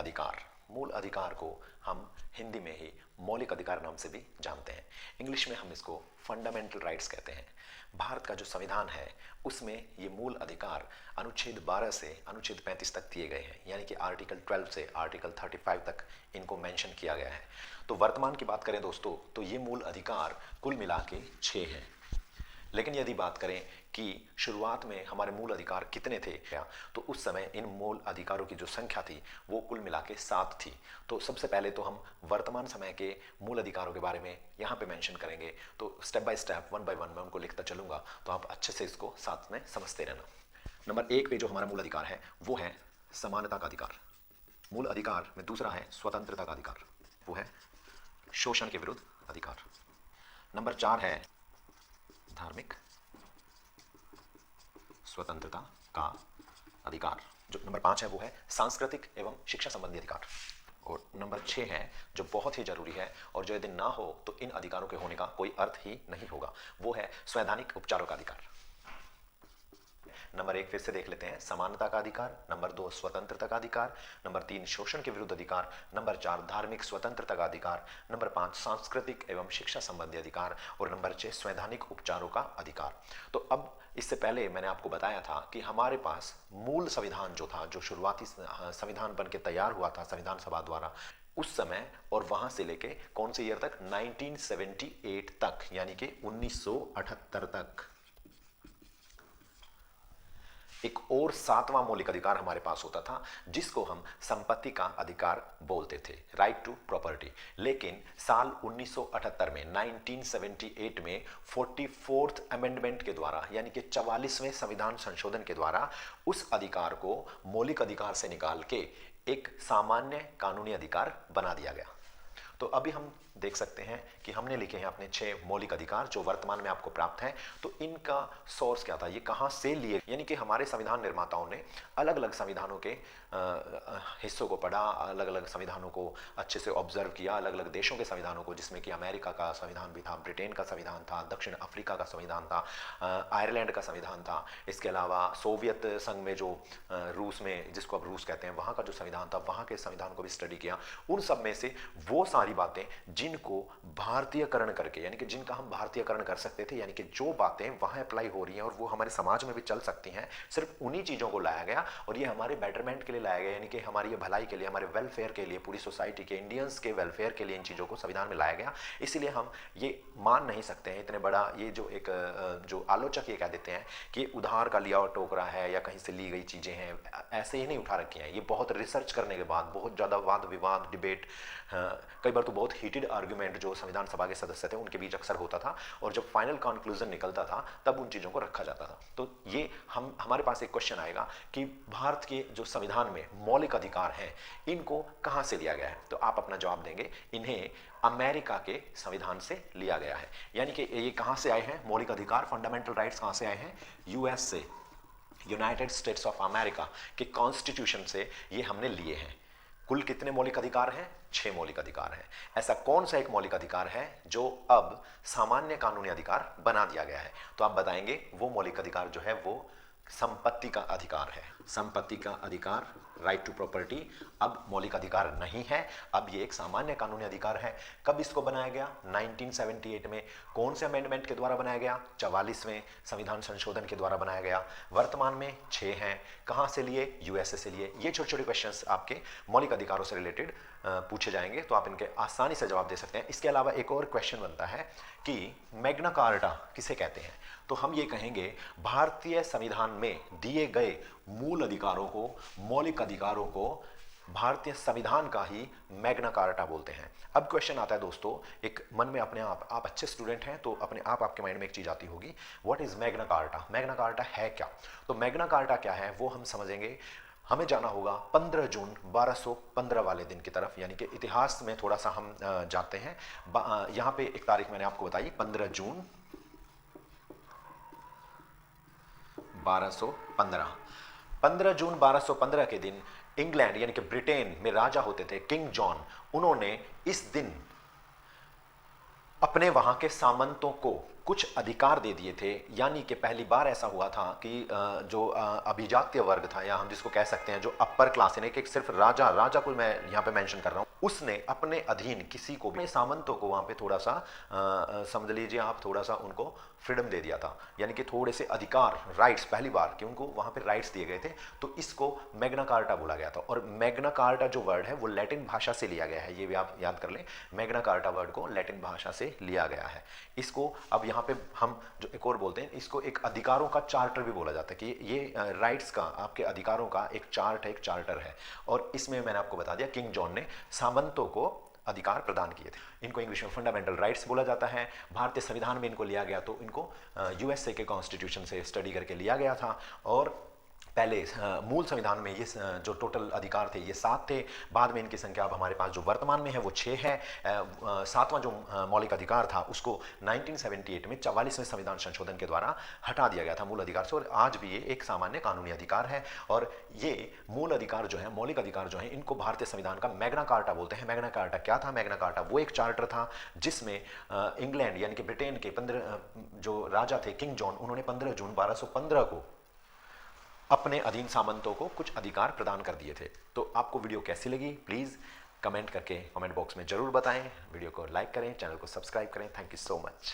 अधिकार। मूल अधिकार को हम हिंदी में ही मौलिक अधिकार नाम से भी जानते हैं। इंग्लिश में हम इसको फंडामेंटल राइट्स कहते हैं। भारत का जो संविधान है उसमें ये मूल अधिकार अनुच्छेद 12 से अनुच्छेद 35 तक दिए गए हैं, यानी कि आर्टिकल 12 से आर्टिकल 35 तक इनको मेंशन किया गया है। तो वर्तमान की बात करें दोस्तों तो ये मूल अधिकार कुल मिला के 6 हैं। लेकिन यदि बात करें कि शुरुआत में हमारे मूल अधिकार कितने थे क्या, तो उस समय इन मूल अधिकारों की जो संख्या थी वो कुल मिला के 7 थी। तो सबसे पहले तो हम वर्तमान समय के मूल अधिकारों के बारे में यहाँ पे मेंशन करेंगे। तो step by step, one by one मैं उनको लिखता चलूंगा, तो आप अच्छे से इसको साथ में समझते रहना। नंबर 1 पे जो हमारा मूल अधिकार है वो है समानता का अधिकार। मूल अधिकार में दूसरा है स्वतंत्रता का अधिकार, वो है शोषण के विरुद्ध अधिकार। नंबर 4 है धार्मिक स्वतंत्रता का अधिकार। जो नंबर 5 है वो है सांस्कृतिक एवं शिक्षा संबंधी अधिकार। और नंबर 6 है जो बहुत ही जरूरी है और जो यदि ना हो तो इन अधिकारों के होने का कोई अर्थ ही नहीं होगा, वो है संवैधानिक उपचारों का अधिकार। नंबर 1 फिर से देख लेते हैं, समानता का अधिकार। नंबर 2 स्वतंत्रता का अधिकार। नंबर 3 शोषण के विरुद्ध अधिकार। नंबर 4 धार्मिक स्वतंत्रता का अधिकार। नंबर 5 सांस्कृतिक एवं शिक्षा संबंधी अधिकार। और नंबर 6 संवैधानिक उपचारों का अधिकार। तो अब इससे पहले मैंने आपको बताया था कि हमारे पास मूल संविधान जो था, जो शुरुआती संविधान बन के तैयार हुआ था संविधान सभा द्वारा, उस समय और वहां से लेके कौन से ईयर तक, 1978 तक, यानी कि 1978 तक एक और 7वां मौलिक अधिकार हमारे पास होता था जिसको हम संपत्ति का अधिकार बोलते थे, राइट टू प्रॉपर्टी। लेकिन साल 1978 में, 1978 में 44th अमेंडमेंट के द्वारा, यानी कि 44वें संविधान संशोधन के द्वारा उस अधिकार को मौलिक अधिकार से निकाल के एक सामान्य कानूनी अधिकार बना दिया गया। तो अभी हम देख सकते हैं कि हमने लिखे हैं अपने 6 मौलिक अधिकार जो वर्तमान में आपको प्राप्त हैं। तो इनका सोर्स क्या था, ये कहां से लिए, यानी कि हमारे संविधान निर्माताओं ने अलग अलग संविधानों के हिस्सों को पढ़ा, अलग अलग संविधानों को अच्छे से ऑब्जर्व किया, अलग अलग देशों के संविधानों को, जिसमें कि अमेरिका का संविधान भी था, ब्रिटेन का संविधान था, दक्षिण अफ्रीका का संविधान था, आयरलैंड का संविधान था। इसके अलावा सोवियत संघ में जो रूस में, जिसको अब रूस कहते हैं, वहाँ का जो संविधान था, वहाँ के संविधान को भी स्टडी किया। उन सब में से वो सारी बातें जिनको भारतीयकरण करके, यानी कि जिनका हम भारतीयकरण कर सकते थे, यानी कि जो बातें वहाँ अप्लाई हो रही हैं और वो हमारे समाज में भी चल सकती हैं, सिर्फ उन्हीं चीज़ों को लाया गया और ये हमारे बेटरमेंट के लिए लाया गया, यानी कि हमारी भलाई के लिए, हमारे वेलफेयर के लिए, पूरी सोसाइटी के, इंडियंस के वेलफेयर के लिए इन चीज़ों को संविधान में लाया गया। इसीलिए हम ये मान नहीं सकते हैं, इतने बड़ा ये जो एक जो आलोचक ये कह देते हैं कि उधार का लिया हुआ टोकरा है या कहीं से ली गई चीज़ें हैं, ऐसे ही नहीं उठा रखी हैं। ये बहुत रिसर्च करने के बाद, बहुत ज़्यादा वाद विवाद, डिबेट, कई बार तो बहुत हीटेड आर्ग्यूमेंट जो संविधान सभा के सदस्य थे उनके बीच अक्सर होता था, और जब फाइनल कंक्लूजन निकलता था तब उन चीज़ों को रखा जाता था। तो ये हमारे पास एक क्वेश्चन आएगा कि भारत के जो संविधान में मौलिक अधिकार हैं इनको कहाँ से लिया गया है, तो आप अपना जवाब देंगे इन्हें अमेरिका के संविधान से लिया गया है। यानी कि ये कहाँ से आए हैं मौलिक अधिकार, फंडामेंटल राइट्स कहाँ से आए हैं, यूएस से, यूनाइटेड स्टेट्स ऑफ अमेरिका के कॉन्स्टिट्यूशन से ये हमने लिए हैं। कुल कितने मौलिक अधिकार हैं, 6 मौलिक अधिकार हैं। ऐसा कौन सा एक मौलिक अधिकार है जो अब सामान्य कानूनी अधिकार बना दिया गया है, तो आप बताएंगे वो मौलिक अधिकार जो है वो संपत्ति का अधिकार है। संपत्ति का अधिकार, राइट टू प्रॉपर्टी, अब मौलिक अधिकार नहीं है, अब ये एक सामान्य कानूनी अधिकार है। कब इसको बनाया गया, 1978 में। कौन से अमेंडमेंट के द्वारा बनाया गया, 44वें संविधान संशोधन के द्वारा बनाया गया। वर्तमान में 6 हैं। कहाँ से लिए, यूएसए से लिए। ये छोटे छोटे क्वेश्चंस आपके मौलिक अधिकारों से रिलेटेड पूछे जाएंगे, तो आप इनके आसानी से जवाब दे सकते हैं। इसके अलावा एक और क्वेश्चन बनता है कि मैग्ना कार्टा किसे कहते हैं, तो हम ये कहेंगे भारतीय संविधान में दिए गए मूल अधिकारों को, मौलिक अधिकारों को भारतीय संविधान का ही मैग्ना कार्टा बोलते हैं। अब क्वेश्चन आता है दोस्तों, एक मन में अपने आप अच्छे स्टूडेंट हैं तो अपने आप आपके माइंड में एक चीज आती होगी, what is Magna carta, Magna carta है क्या। तो मैग्ना कार्टा क्या है वो हम समझेंगे। हमें जाना होगा 15 जून 1215 वाले दिन की तरफ, यानी कि इतिहास में थोड़ा सा हम जाते हैं। यहाँ पे एक तारीख मैंने आपको बताई, 15 जून 1215। 15 जून 1215 के दिन इंग्लैंड यानी कि ब्रिटेन में राजा होते थे किंग जॉन, उन्होंने इस दिन अपने वहां के सामंतों को कुछ अधिकार दे दिए थे, यानी कि पहली बार ऐसा हुआ था कि जो अभिजात्य वर्ग था, या हम जिसको कह सकते हैं जो अपर क्लास, यानी कि सिर्फ राजा राजा को मैं यहाँ पे मेंशन कर रहा हूँ, उसने अपने अधीन किसी को भी, सामंतों को वहाँ पे थोड़ा सा समझ लीजिए आप, थोड़ा सा उनको फ्रीडम दे दिया था, यानी कि थोड़े से अधिकार, राइट्स, पहली बार कि उनको वहाँ पे राइट्स दिए गए थे। तो इसको मैग्ना कार्टा बोला गया था। और मैग्ना कार्टा जो वर्ड है वो लैटिन भाषा से लिया गया है, ये भी आप याद कर लें, मैग्ना कार्टा वर्ड को लैटिन भाषा से लिया गया है। इसको अब यहाँ पे हम जो एक और बोलते हैं, इसको एक अधिकारों का चार्टर भी बोला जाता है कि ये राइट्स का, आपके अधिकारों का एक चार्ट है, एक चार्टर है। और इसमें मैंने आपको बता दिया किंग जॉन ने सामंतों को अधिकार प्रदान किए थे। इनको इंग्लिश में फंडामेंटल राइट्स बोला जाता है। भारतीय संविधान में इनको लिया गया, तो इनको यूएसए के कॉन्स्टिट्यूशन से स्टडी करके लिया गया था। और पहले मूल संविधान में ये जो टोटल अधिकार थे ये 7 थे। बाद में इनकी संख्या अब हमारे पास जो वर्तमान में है वो 6 है। 7वां जो मौलिक अधिकार था उसको 1978 में 44वें संविधान संशोधन के द्वारा हटा दिया गया था मूल अधिकार से, और आज भी ये एक सामान्य कानूनी अधिकार है। और ये मूल अधिकार जो है, मौलिक अधिकार जो है, इनको भारतीय संविधान का मैग्ना कार्टा बोलते हैं। मैग्ना कार्टा क्या था? मैग्ना कार्टा वो एक चार्टर था जिसमें इंग्लैंड यानी कि ब्रिटेन के 15 जो राजा थे, किंग जॉन, उन्होंने 15 जून 1215 को अपने अधीन सामंतों को कुछ अधिकार प्रदान कर दिए थे। तो आपको वीडियो कैसी लगी प्लीज़ कमेंट करके कमेंट बॉक्स में ज़रूर बताएं। वीडियो को लाइक करें, चैनल को सब्सक्राइब करें। Thank you so much.